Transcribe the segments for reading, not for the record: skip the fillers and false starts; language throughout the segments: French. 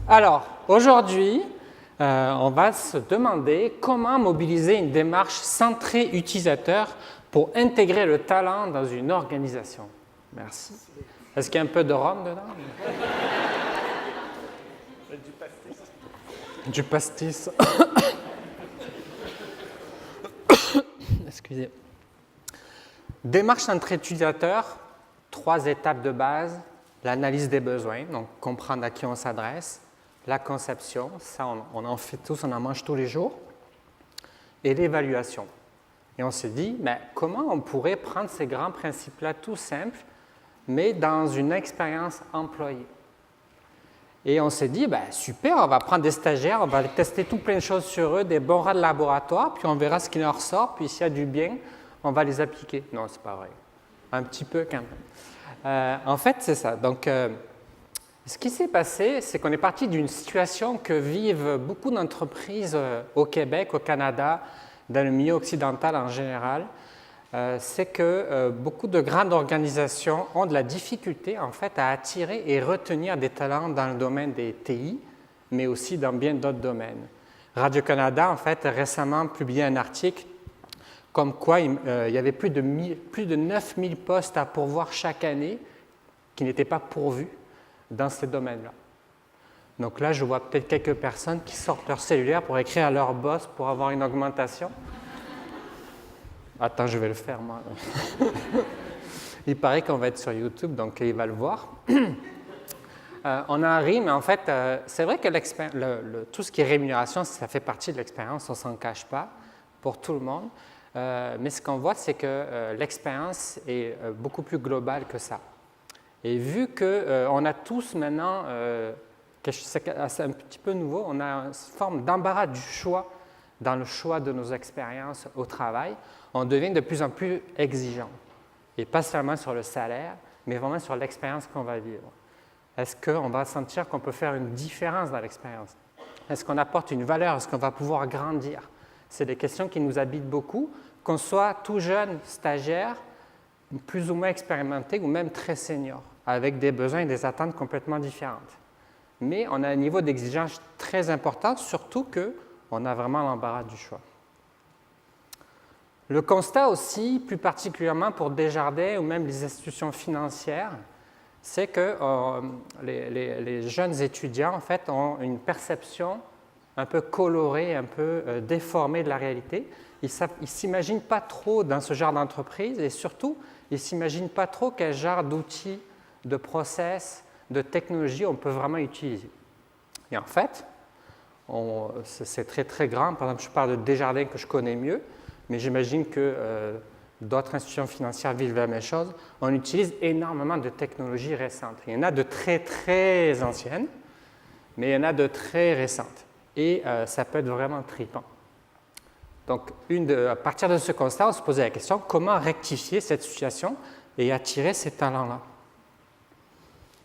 Alors, aujourd'hui, on va se demander comment mobiliser une démarche centrée utilisateur pour intégrer le talent dans une organisation. Merci. Est-ce qu'il y a un peu de rhum dedans? Du pastis. Du pastis. Excusez. Démarche centrée utilisateur, 3 étapes de base. L'analyse des besoins, donc comprendre à qui on s'adresse. La conception, ça on en fait tous, on en mange tous les jours. Et l'évaluation. Et on s'est dit, mais comment on pourrait prendre ces grands principes-là tout simples, mais dans une expérience employée? Et on s'est dit, super, on va prendre des stagiaires, on va tester tout plein de choses sur eux, des bons rats de laboratoire, puis on verra ce qui leur sort, puis s'il y a du bien, on va les appliquer. Non, c'est pas vrai. Un petit peu quand même. En fait, c'est ça. Donc, ce qui s'est passé, c'est qu'on est parti d'une situation que vivent beaucoup d'entreprises au Québec, au Canada, dans le milieu occidental en général. C'est que beaucoup de grandes organisations ont de la difficulté en fait à attirer et retenir des talents dans le domaine des TI, mais aussi dans bien d'autres domaines. Radio-Canada, en fait, récemment publié un article comme quoi il y avait plus de 9000 postes à pourvoir chaque année qui n'étaient pas pourvus dans ces domaines-là. Donc là, je vois peut-être quelques personnes qui sortent leur cellulaire pour écrire à leur boss pour avoir une augmentation. Attends, je vais le faire, moi. Il paraît qu'on va être sur YouTube, donc il va le voir. On en rit, mais en fait, c'est vrai que tout ce qui est rémunération, ça fait partie de l'expérience, on ne s'en cache pas, pour tout le monde. Mais ce qu'on voit, c'est que l'expérience est beaucoup plus globale que ça. Et vu qu'on a tous maintenant, c'est un petit peu nouveau, on a une forme d'embarras du choix dans le choix de nos expériences au travail, on devient de plus en plus exigeant. Et pas seulement sur le salaire, mais vraiment sur l'expérience qu'on va vivre. Est-ce qu'on va sentir qu'on peut faire une différence dans l'expérience? Est-ce qu'on apporte une valeur? Est-ce qu'on va pouvoir grandir? C'est des questions qui nous habitent beaucoup, qu'on soit tout jeune, stagiaire, plus ou moins expérimenté ou même très senior, avec des besoins et des attentes complètement différentes. Mais on a un niveau d'exigence très important, surtout qu'on a vraiment l'embarras du choix. Le constat aussi, plus particulièrement pour Desjardins ou même les institutions financières, c'est que les jeunes étudiants, en fait, ont une perception un peu colorée, un peu déformée de la réalité. Ils ne s'imaginent pas trop dans ce genre d'entreprise et surtout, ils ne s'imaginent pas trop quel genre d'outils, de process, de technologie on peut vraiment utiliser. Et en fait, c'est très très grand. Par exemple, je parle de Desjardins que je connais mieux, mais j'imagine que d'autres institutions financières vivent la même chose. On utilise énormément de technologies récentes. Il y en a de très très anciennes, mais il y en a de très récentes. Et ça peut être vraiment trippant. Donc, à partir de ce constat, on se posait la question, comment rectifier cette situation et attirer ces talents-là?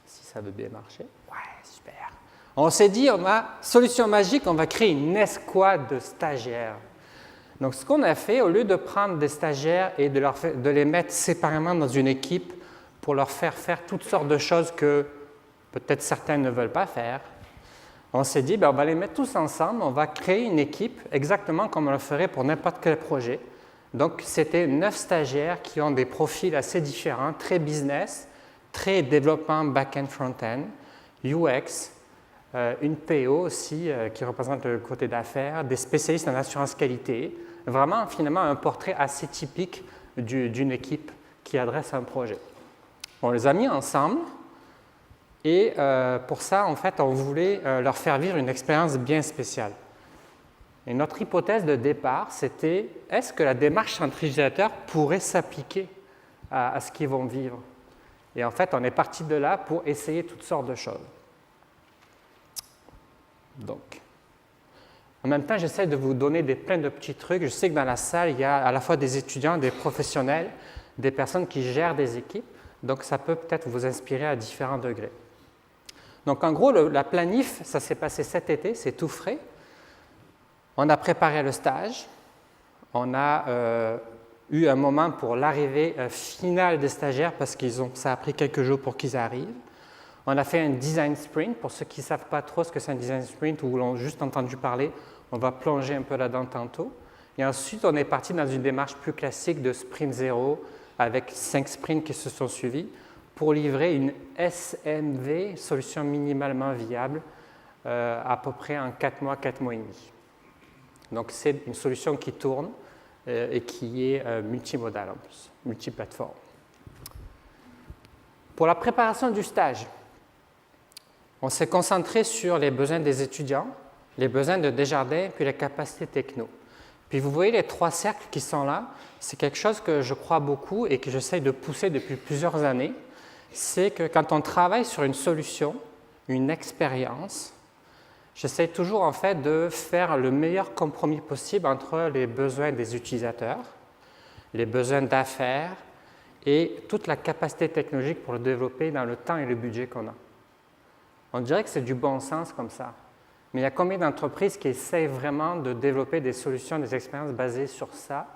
Si ça veut bien marcher, ouais, super. On s'est dit, solution magique, on va créer une escouade de stagiaires. Donc, ce qu'on a fait, au lieu de prendre des stagiaires et de les mettre séparément dans une équipe pour leur faire toutes sortes de choses que peut-être certains ne veulent pas faire, on s'est dit, on va les mettre tous ensemble, on va créer une équipe exactement comme on le ferait pour n'importe quel projet. Donc, c'était 9 stagiaires qui ont des profils assez différents, très business, très développement back-end, front-end, UX, une PO aussi qui représente le côté d'affaires, des spécialistes en assurance qualité. Vraiment, finalement, un portrait assez typique d'une équipe qui adresse un projet. On les a mis ensemble. Et pour ça, en fait, on voulait leur faire vivre une expérience bien spéciale. Et notre hypothèse de départ, c'était est-ce que la démarche centralisateur pourrait s'appliquer à ce qu'ils vont vivre? Et en fait, on est parti de là pour essayer toutes sortes de choses. Donc, en même temps, j'essaie de vous donner plein de petits trucs. Je sais que dans la salle, il y a à la fois des étudiants, des professionnels, des personnes qui gèrent des équipes. Donc, ça peut peut-être vous inspirer à différents degrés. Donc, en gros, la planif, ça s'est passé cet été, c'est tout frais. On a préparé le stage. On a eu un moment pour l'arrivée finale des stagiaires parce ça a pris quelques jours pour qu'ils arrivent. On a fait un design sprint. Pour ceux qui ne savent pas trop ce que c'est un design sprint ou l'ont juste entendu parler, on va plonger un peu là-dedans tantôt. Et ensuite, on est parti dans une démarche plus classique de sprint 0 avec 5 sprints qui se sont suivis pour livrer une SMV, solution minimalement viable, à peu près en 4 mois, 4 mois et demi. Donc, c'est une solution qui tourne et qui est multimodale en plus, multiplateforme. Pour la préparation du stage, on s'est concentré sur les besoins des étudiants, les besoins de Desjardins, puis les capacités techno. Puis vous voyez les 3 cercles qui sont là, c'est quelque chose que je crois beaucoup et que j'essaie de pousser depuis plusieurs années. C'est que quand on travaille sur une solution, une expérience, j'essaie toujours en fait de faire le meilleur compromis possible entre les besoins des utilisateurs, les besoins d'affaires et toute la capacité technologique pour le développer dans le temps et le budget qu'on a. On dirait que c'est du bon sens comme ça, mais il y a combien d'entreprises qui essayent vraiment de développer des solutions, des expériences basées sur ça?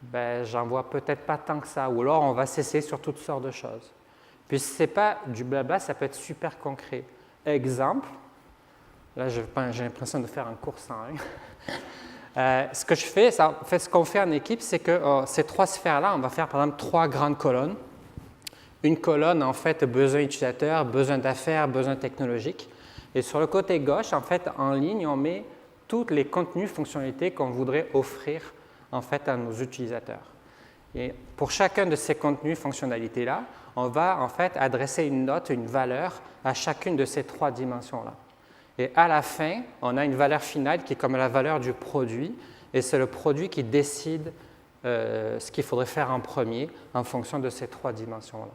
Ben, j'en vois peut-être pas tant que ça, ou alors on va s'essayer sur toutes sortes de choses. Puis si ce n'est pas du blabla, ça peut être super concret. Exemple, là j'ai l'impression de faire un cours sans rien. Ce que je fais, ce qu'on fait en équipe, c'est que ces 3 sphères-là, on va faire par exemple 3 grandes colonnes. Une colonne, en fait, besoin utilisateur, besoin d'affaires, besoin technologique. Et sur le côté gauche, en fait, en ligne, on met tous les contenus, fonctionnalités qu'on voudrait offrir, en fait, à nos utilisateurs. Et pour chacun de ces contenus, fonctionnalités-là, on va, en fait, adresser une note, une valeur à chacune de ces 3 dimensions-là. Et à la fin, on a une valeur finale qui est comme la valeur du produit, et c'est le produit qui décide ce qu'il faudrait faire en premier en fonction de ces 3 dimensions-là.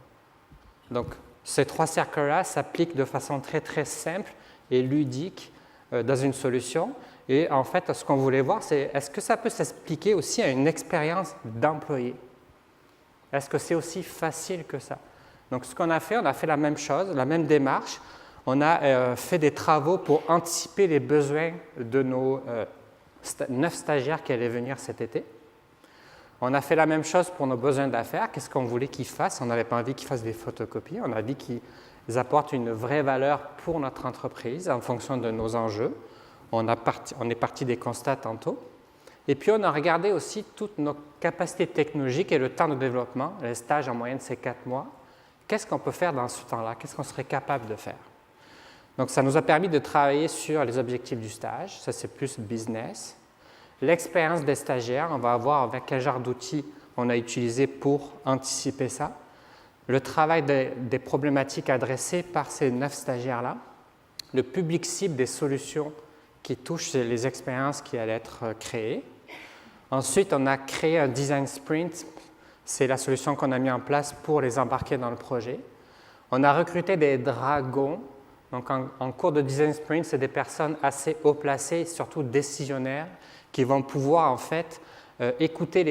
Donc, ces 3 cercles-là s'appliquent de façon très, très simple et ludique dans une solution. Et en fait, ce qu'on voulait voir, c'est est-ce que ça peut s'expliquer aussi à une expérience d'employé? Est-ce que c'est aussi facile que ça? Donc, ce qu'on a fait, on a fait la même chose, la même démarche. On a fait des travaux pour anticiper les besoins de nos 9 stagiaires qui allaient venir cet été. On a fait la même chose pour nos besoins d'affaires. Qu'est-ce qu'on voulait qu'ils fassent? On n'avait pas envie qu'ils fassent des photocopies. On a dit qu'ils apportent une vraie valeur pour notre entreprise en fonction de nos enjeux. On est parti des constats tantôt. Et puis, on a regardé aussi toutes nos capacités technologiques et le temps de développement. Les stages, en moyenne, c'est 4 mois. Qu'est-ce qu'on peut faire dans ce temps-là? Qu'est-ce qu'on serait capable de faire? Donc, ça nous a permis de travailler sur les objectifs du stage. Ça, c'est plus business. L'expérience des stagiaires, on va voir avec quel genre d'outils on a utilisé pour anticiper ça. Le travail des problématiques adressées par ces 9 stagiaires-là. Le public cible des solutions qui touchent les expériences qui allaient être créées. Ensuite, on a créé un design sprint. C'est la solution qu'on a mis en place pour les embarquer dans le projet. On a recruté des dragons. Donc, en cours de design sprint, c'est des personnes assez haut placées, surtout décisionnaires, qui vont pouvoir en fait écouter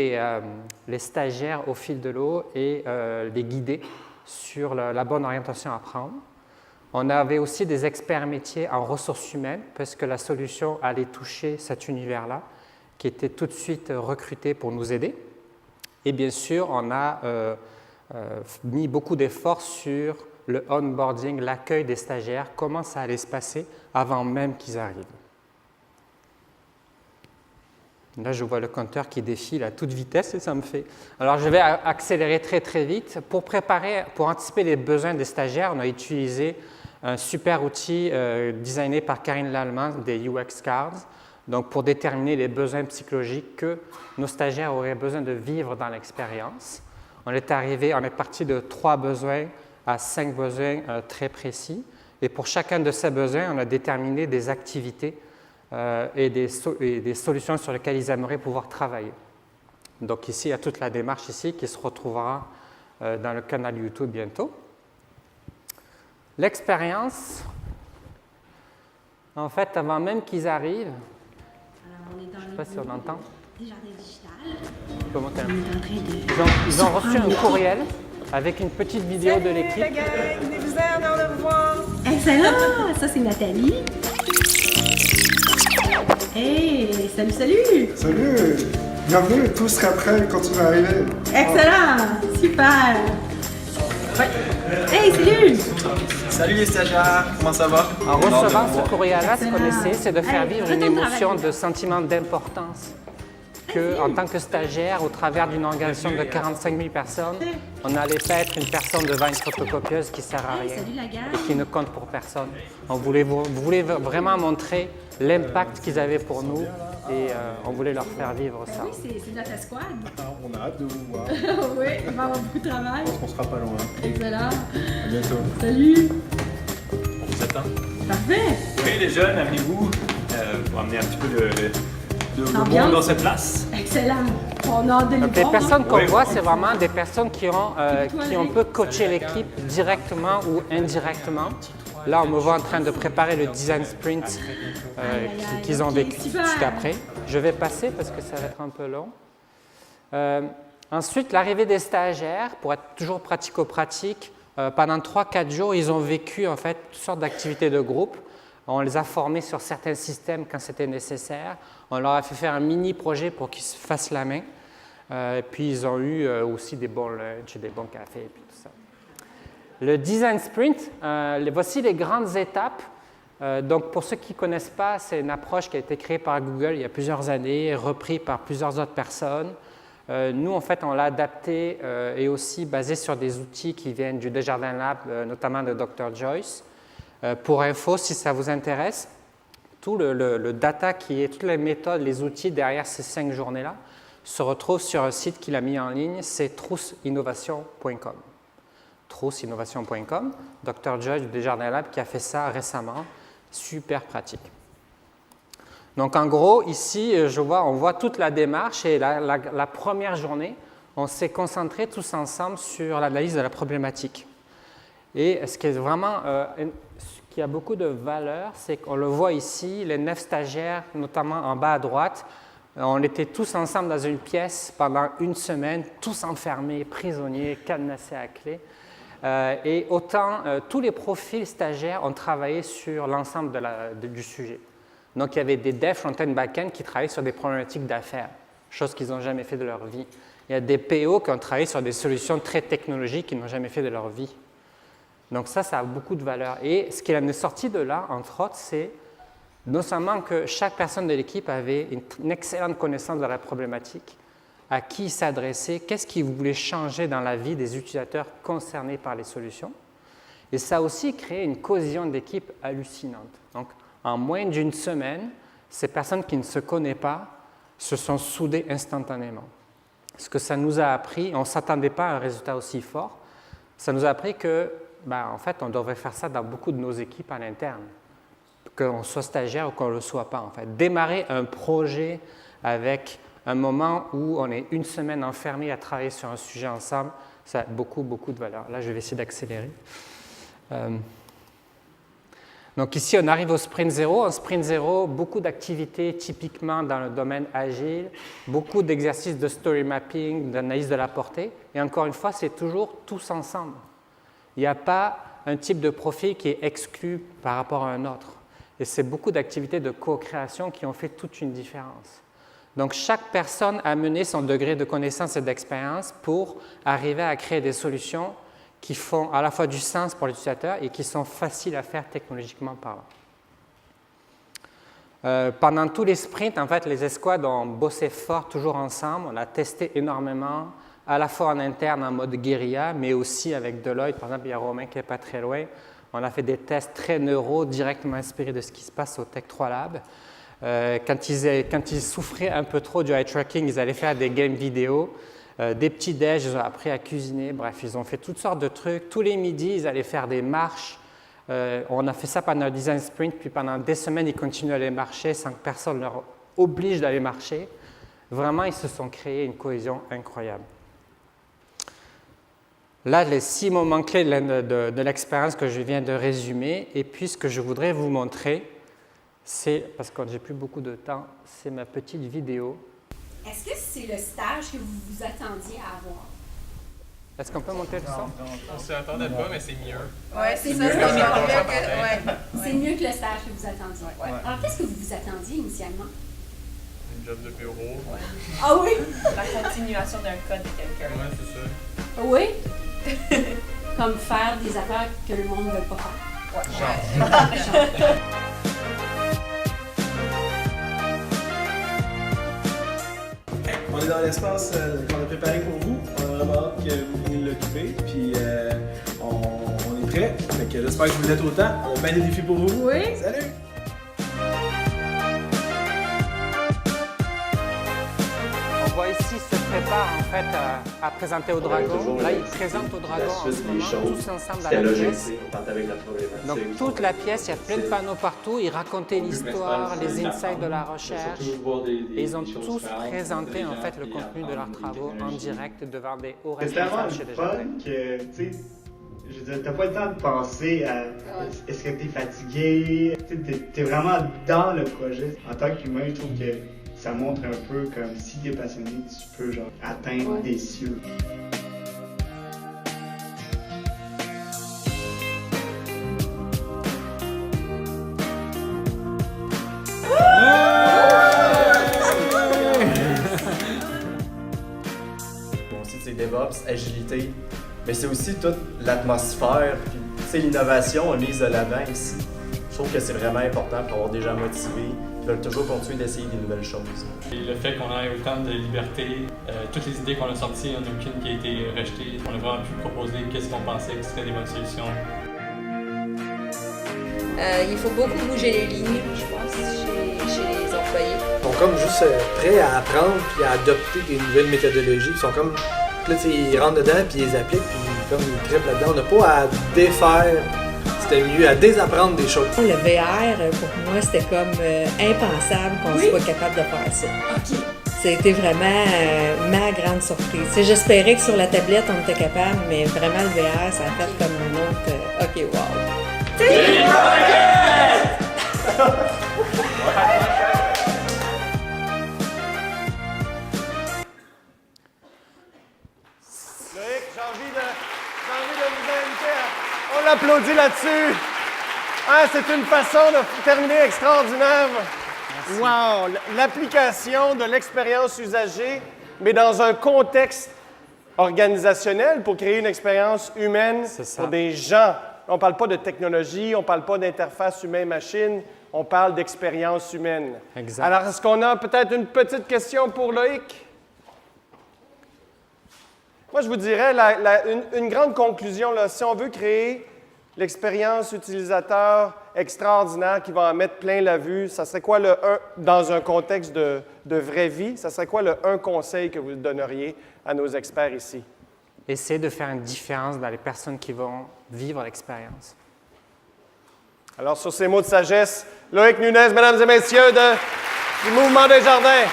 les stagiaires au fil de l'eau et les guider sur la bonne orientation à prendre. On avait aussi des experts métiers en ressources humaines parce que la solution allait toucher cet univers-là qui était tout de suite recruté pour nous aider. Et bien sûr, on a mis beaucoup d'efforts sur le onboarding, l'accueil des stagiaires, comment ça allait se passer avant même qu'ils arrivent. Là, je vois le compteur qui défile à toute vitesse et ça me fait... Alors, je vais accélérer très, très vite. Pour anticiper les besoins des stagiaires, on a utilisé un super outil designé par Karine Lallemand, des UX Cards, donc pour déterminer les besoins psychologiques que nos stagiaires auraient besoin de vivre dans l'expérience. On est parti de 3 besoins à 5 besoins très précis. Et pour chacun de ces besoins, on a déterminé des activités et des solutions sur lesquelles ils aimeraient pouvoir travailler. Donc ici, il y a toute la démarche ici qui se retrouvera dans le canal YouTube bientôt. L'expérience, en fait, avant même qu'ils arrivent, je ne sais pas si on entend. Desjardins Digital. Je peux monter un peu. Ils ont reçu un courriel avec une petite vidéo de l'équipe. Salut la gang, venez vous de vous voir. Excellent! Ça, c'est Nathalie. Hey, salut, salut! Salut! Bienvenue, tout sera prêt quand tu vas arriver. Excellent! Super! Ouais. Hey, salut! Salut les stagiaires, comment ça va? En recevant ce courrier-là, ce qu'on Excellent. essaie, c'est de faire Hey, vivre une retourne émotion travailler. de sentiment d'importance. Que, en tant que stagiaire, au travers d'une organisation de 45 000 personnes, on n'allait pas être une personne devant une photocopieuse qui ne sert à Hey, rien salut la gang. et qui ne compte pour personne. On voulait vraiment montrer l'impact qu'ils avaient pour nous et on voulait leur faire vivre ça. Oui, c'est notre escouade. On a hâte de vous voir. Oui, on va avoir beaucoup de travail. On sera pas loin. Excellent. À bientôt. Salut. On vous attend. Parfait. Oui, les jeunes, amenez-vous pour amener un petit peu de L'ambiance. monde dans cette place. Excellent. On a hâte de les Donc, les voir, personnes hein. qu'on Oui. voit, c'est vraiment des personnes qui ont peut coacher l'équipe directement ou indirectement. Là, on me voit en train de préparer le design sprint qu'ils ont ok, vécu super. juste après. Je vais passer parce que ça va être un peu long. Ensuite, l'arrivée des stagiaires, pour être toujours pratico-pratique, pendant 3-4 jours, ils ont vécu en fait toutes sortes d'activités de groupe. On les a formés sur certains systèmes quand c'était nécessaire. On leur a fait faire un mini-projet pour qu'ils se fassent la main. Et puis, ils ont eu aussi des bons lunchs, des bons cafés et puis tout ça. Le design sprint, voici les grandes étapes. Donc, pour ceux qui ne connaissent pas, c'est une approche qui a été créée par Google il y a plusieurs années, reprise par plusieurs autres personnes. Nous, en fait, on l'a adapté et aussi basé sur des outils qui viennent du Desjardins Lab, notamment de Dr. Joyce. Pour info, si ça vous intéresse, tout le data toutes les méthodes, les outils derrière ces 5 journées-là se retrouvent sur un site qu'il a mis en ligne, c'est trousseinnovation.com. Trousseinnovation.com, Dr. Joyce du Desjardins Lab qui a fait ça récemment, super pratique. Donc en gros, ici, on voit toute la démarche et la première journée, on s'est concentré tous ensemble sur l'analyse de la problématique. Et ce qui est vraiment, ce qui a beaucoup de valeur, c'est qu'on le voit ici, les 9 stagiaires, notamment en bas à droite, on était tous ensemble dans une pièce pendant une semaine, tous enfermés, prisonniers, cadenassés à clé. Et autant, tous les profils stagiaires ont travaillé sur l'ensemble du sujet. Donc, il y avait des devs front-end, back-end qui travaillaient sur des problématiques d'affaires, chose qu'ils n'ont jamais fait de leur vie. Il y a des PO qui ont travaillé sur des solutions très technologiques qu'ils n'ont jamais fait de leur vie. Donc ça a beaucoup de valeur. Et ce qui en est sorti de là, entre autres, c'est non seulement que chaque personne de l'équipe avait une excellente connaissance de la problématique, à qui s'adresser, qu'est-ce qu'ils voulaient changer dans la vie des utilisateurs concernés par les solutions. Et ça a aussi créé une cohésion d'équipe hallucinante. Donc, en moins d'une semaine, ces personnes qui ne se connaissent pas se sont soudées instantanément. Ce que ça nous a appris, on ne s'attendait pas à un résultat aussi fort, ça nous a appris que en fait, on devrait faire ça dans beaucoup de nos équipes en interne, qu'on soit stagiaire ou qu'on ne le soit pas. En fait. Démarrer un projet avec un moment où on est une semaine enfermé à travailler sur un sujet ensemble, ça a beaucoup, beaucoup de valeur. Là, je vais essayer d'accélérer. Donc ici, on arrive au sprint 0. En sprint 0, beaucoup d'activités typiquement dans le domaine agile, beaucoup d'exercices de story mapping, d'analyse de la portée. Et encore une fois, c'est toujours tous ensemble. Il n'y a pas un type de profil qui est exclu par rapport à un autre. Et c'est beaucoup d'activités de co-création qui ont fait toute une différence. Donc, chaque personne a mené son degré de connaissance et d'expérience pour arriver à créer des solutions qui font à la fois du sens pour l'utilisateur et qui sont faciles à faire technologiquement parlant. Pendant tous les sprints, en fait, les escouades ont bossé fort, toujours ensemble. On a testé énormément, à la fois en interne, en mode guérilla, mais aussi avec Deloitte. Par exemple, il y a Romain qui n'est pas très loin. On a fait des tests très neuro, directement inspirés de ce qui se passe au Tech 3 Lab. Quand ils souffraient un peu trop du eye tracking, ils allaient faire des games vidéo, des petits déj, ils ont appris à cuisiner. Bref, ils ont fait toutes sortes de trucs. Tous les midis, ils allaient faire des marches. On a fait ça pendant le design sprint, puis pendant des semaines, ils continuent à aller marcher sans que personne ne leur oblige d'aller marcher. Vraiment, ils se sont créés une cohésion incroyable. Là, les 6 moments clés de l'expérience que je viens de résumer, et puis ce que je voudrais vous montrer, c'est, parce que j'ai plus beaucoup de temps, c'est ma petite vidéo. Est-ce que c'est le stage que vous vous attendiez à avoir? Est-ce qu'on peut monter le son? On s'y attendait pas, mais c'est mieux. Ouais, c'est mieux ça, que c'est mieux on que. s'attendait. Ouais. C'est mieux que le stage que vous attendiez. Ouais. Alors, qu'est-ce que vous vous attendiez initialement? Une job de bureau. Ah oui? La continuation d'un code de quelqu'un. Ouais, c'est ça. Oui? comme faire des affaires que le monde ne veut pas faire. On est dans l'espace qu'on a préparé pour vous. On a vraiment hâte que vous veniez l'occuper. Puis on est prêts. Fait que j'espère que vous l'êtes autant. On a bien des défis pour vous. Oui. Salut! On voit ici se prépare en fait à présenter au dragon. Là, il présente au dragon en ce moment, tous ensemble dans la pièce. Donc toute la pièce, il y a plein de panneaux partout. Ils racontaient l'histoire, les insights de la recherche. Et ils ont tous présenté en fait le contenu de leurs travaux en direct devant des hauts C'est tellement responsables chez les jardins. fun que, tu sais, je veux dire, t'as pas le temps de penser à est-ce que t'es fatigué. Tu sais, t'es vraiment dans le projet. En tant qu'humain, je trouve que ça montre un peu comme si t'es passionné, tu peux genre atteindre des cieux. Mon site, c'est DevOps, agilité, mais c'est aussi toute l'atmosphère, puis l'innovation mise de l'avant ici. Je trouve que c'est vraiment important pour avoir des gens motivés, qui veulent toujours continuer d'essayer des nouvelles choses. Et le fait qu'on ait autant de liberté, toutes les idées qu'on a sorties, il n'y en a aucune qui a été rejetée. On a vraiment pu proposer qu'est-ce qu'on pensait que seraient des bonnes solutions. Il faut beaucoup bouger les lignes, je pense, chez les employés. Ils sont comme juste prêts à apprendre puis à adopter des nouvelles méthodologies. Ils sont comme, là, ils rentrent dedans puis ils les appliquent puis comme ils trippent là-dedans. On n'a pas à défaire, c'était mieux à désapprendre des choses. Le VR, pour moi, c'était comme impensable qu'on soit capable de faire ça. C'était vraiment ma grande surprise. J'espérais que sur la tablette, on était capable, mais vraiment le VR, ça a fait comme un autre OK, wow. Loïc, j'ai envie de vous inviter on l'applaudit là-dessus. Ah, c'est une façon de terminer extraordinaire. Merci. Wow! L'application de l'expérience usagée, mais dans un contexte organisationnel pour créer une expérience humaine pour des gens. On ne parle pas de technologie, on ne parle pas d'interface humain-machine, on parle d'expérience humaine. Exact. Alors, est-ce qu'on a peut-être une petite question pour Loïc? Moi, je vous dirais, une grande conclusion, là, si on veut créer l'expérience utilisateur extraordinaire qui va en mettre plein la vue, ça serait quoi dans un contexte de vraie vie, ça serait quoi le un conseil que vous donneriez à nos experts ici? Essayer de faire une différence dans les personnes qui vont vivre l'expérience. Alors, sur ces mots de sagesse, Loïc Nunez, mesdames et messieurs, du Mouvement des Jardins.